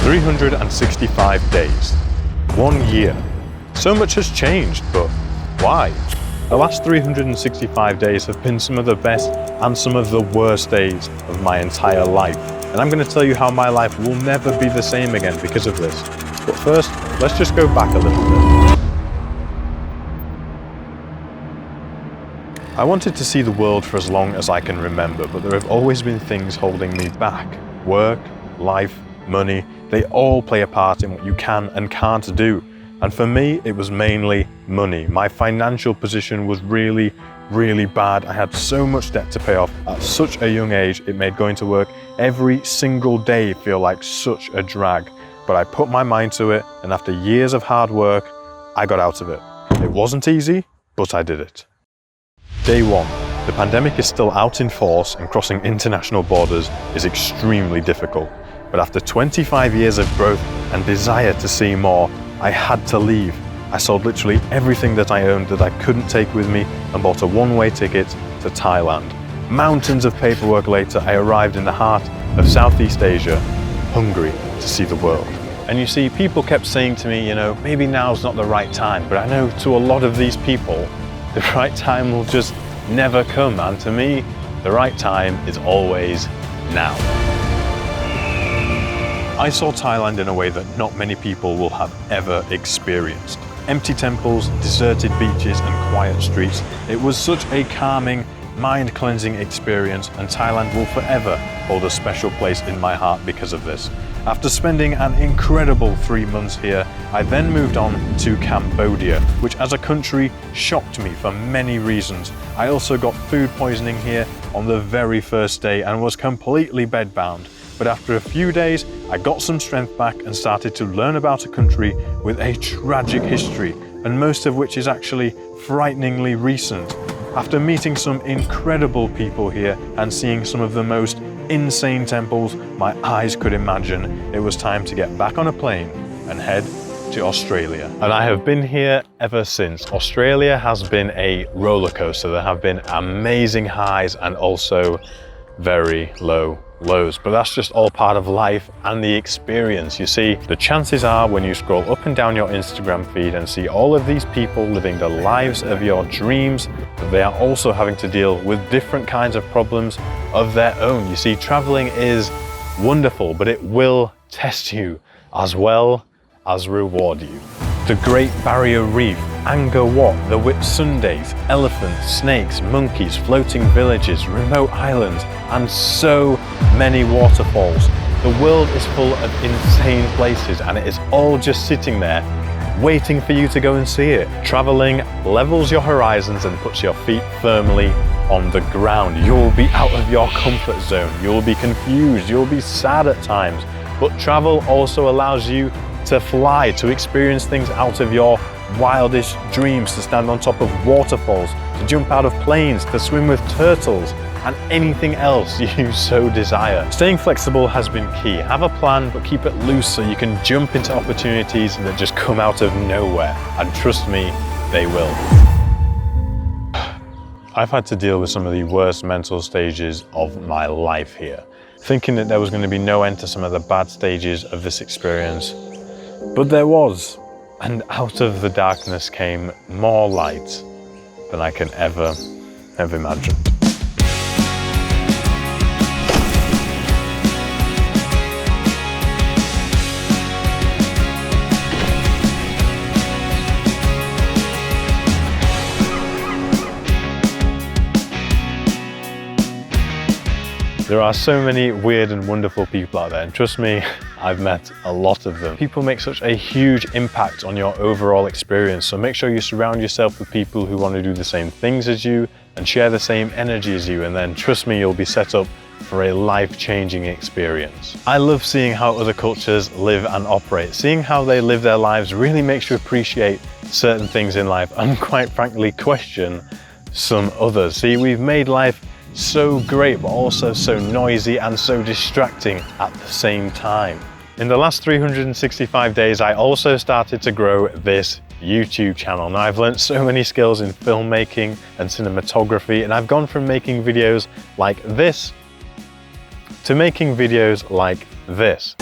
365 days. 1 year. So much has changed, but why? The last 365 days have been some of the best and some of the worst days of my entire life. And I'm going to tell you how my life will never be the same again because of this. But first, let's just go back a little bit. I wanted to see the world for as long as I can remember, but there have always been things holding me back. Work, life, money, they all play a part in what you can and can't do. And for me, it was mainly money. My financial position was really, really bad. I had so much debt to pay off at such a young age, it made going to work every single day feel like such a drag. But I put my mind to it, and after years of hard work, I got out of it. It wasn't easy, but I did it. Day 1. The pandemic is still out in force, and crossing international borders is extremely difficult. But after 25 years of growth and desire to see more, I had to leave. I sold literally everything that I owned that I couldn't take with me and bought a one-way ticket to Thailand. Mountains of paperwork later, I arrived in the heart of Southeast Asia, hungry to see the world. And you see, people kept saying to me, maybe now's not the right time, but I know to a lot of these people, the right time will just never come. And to me, the right time is always now. I saw Thailand in a way that not many people will have ever experienced. Empty temples, deserted beaches and quiet streets. It was such a calming, mind-cleansing experience, and Thailand will forever hold a special place in my heart because of this. After spending an incredible 3 months here, I then moved on to Cambodia, which as a country shocked me for many reasons. I also got food poisoning here on the very first day and was completely bedbound. But after a few days, I got some strength back and started to learn about a country with a tragic history, and most of which is actually frighteningly recent. After meeting some incredible people here and seeing some of the most insane temples my eyes could imagine, it was time to get back on a plane and head to Australia. And I have been here ever since. Australia has been a roller coaster. There have been amazing highs and also very low lows, but that's just all part of life and the experience. You see, the chances are when you scroll up and down your Instagram feed and see all of these people living the lives of your dreams, that they are also having to deal with different kinds of problems of their own. You see, traveling is wonderful, but it will test you as well as reward you. The Great Barrier Reef, Angkor Wat, the Whitsundays, elephants, snakes, monkeys, floating villages, remote islands, and so many waterfalls. The world is full of insane places, and it is all just sitting there waiting for you to go and see it. Traveling levels your horizons and puts your feet firmly on the ground. You'll be out of your comfort zone. You'll be confused. You'll be sad at times. But travel also allows you to fly, to experience things out of your wildest dreams, to stand on top of waterfalls, to jump out of planes, to swim with turtles, and anything else you so desire. Staying flexible has been key. Have a plan, but keep it loose so you can jump into opportunities that just come out of nowhere. And trust me, they will. I've had to deal with some of the worst mental stages of my life here, thinking that there was going to be no end to some of the bad stages of this experience. But there was, and out of the darkness came more light than I can ever have imagined. There are so many weird and wonderful people out there, and trust me, I've met a lot of them. People make such a huge impact on your overall experience, so make sure you surround yourself with people who want to do the same things as you and share the same energy as you, and then trust me, you'll be set up for a life-changing experience. I love seeing how other cultures live and operate. Seeing how they live their lives really makes you appreciate certain things in life and quite frankly question some others. See, we've made life so great, but also so noisy and so distracting at the same time. In the last 365 days, I also started to grow this YouTube channel. Now, I've learned so many skills in filmmaking and cinematography, and I've gone from making videos like this to making videos like this.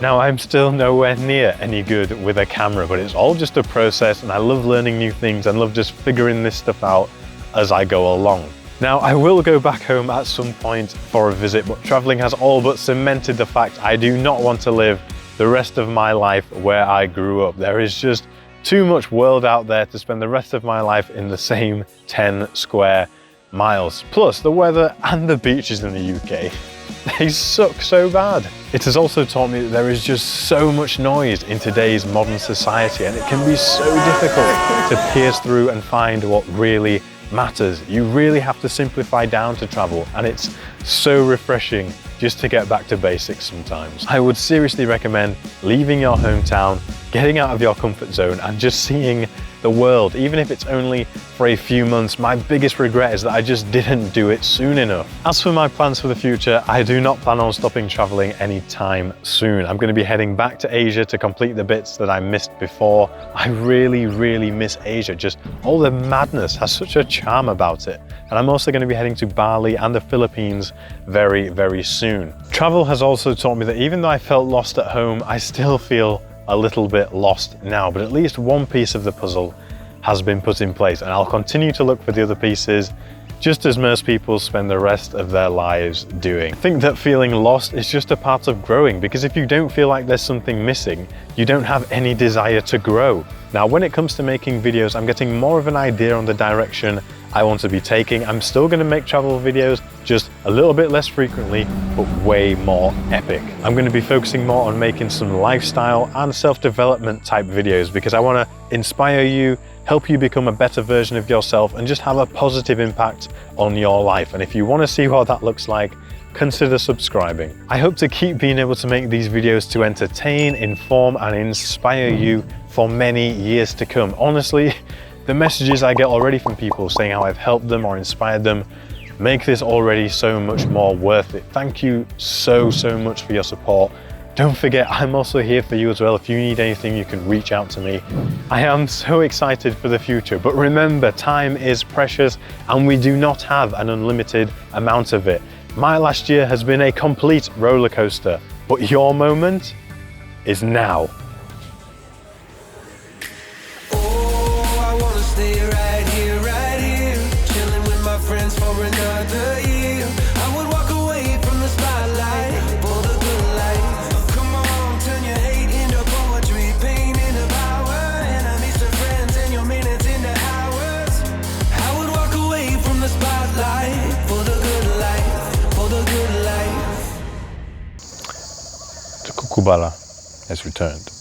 Now, I'm still nowhere near any good with a camera, but it's all just a process, and I love learning new things and love just figuring this stuff out as I go along. Now, I will go back home at some point for a visit, but traveling has all but cemented the fact I do not want to live the rest of my life where I grew up. There is just too much world out there to spend the rest of my life in the same 10 square miles. Plus, the weather and the beaches in the UK, they suck so bad. It has also taught me that there is just so much noise in today's modern society, and it can be so difficult to pierce through and find what really matters. You really have to simplify down to travel, and it's so refreshing just to get back to basics sometimes. I would seriously recommend leaving your hometown, getting out of your comfort zone, and just seeing the world, even if it's only for a few months. My biggest regret is that I just didn't do it soon enough. As for my plans for the future, I do not plan on stopping traveling anytime soon. I'm going to be heading back to Asia to complete the bits that I missed before. I really miss Asia. Just all the madness has such a charm about it. And I'm also going to be heading to Bali and the Philippines very soon. Travel has also taught me that even though I felt lost at home, I still feel a little bit lost now, but at least one piece of the puzzle has been put in place, and I'll continue to look for the other pieces, just as most people spend the rest of their lives doing. I think that feeling lost is just a part of growing, because if you don't feel like there's something missing, you don't have any desire to grow. Now, when it comes to making videos, I'm getting more of an idea on the direction I want to be taking. I'm still going to make travel videos, just a little bit less frequently, but way more epic. I'm going to be focusing more on making some lifestyle and self-development type videos, because I want to inspire you, help you become a better version of yourself, and just have a positive impact on your life. And if you want to see what that looks like, consider subscribing. I hope to keep being able to make these videos to entertain, inform, and inspire you for many years to come. Honestly, the messages I get already from people saying how I've helped them or inspired them make this already so much more worth it. Thank you so much for your support. Don't forget, I'm also here for you as well. If you need anything, you can reach out to me. I am so excited for the future, but remember, time is precious and we do not have an unlimited amount of it. My last year has been a complete roller coaster, but your moment is now. Friends for another year, I would walk away from the spotlight for the good life. Come on, turn your hate into poetry, pain into power, enemies to friends, and your minutes into hours. I would walk away from the spotlight for the good life, for the good life. The Kukubala has returned.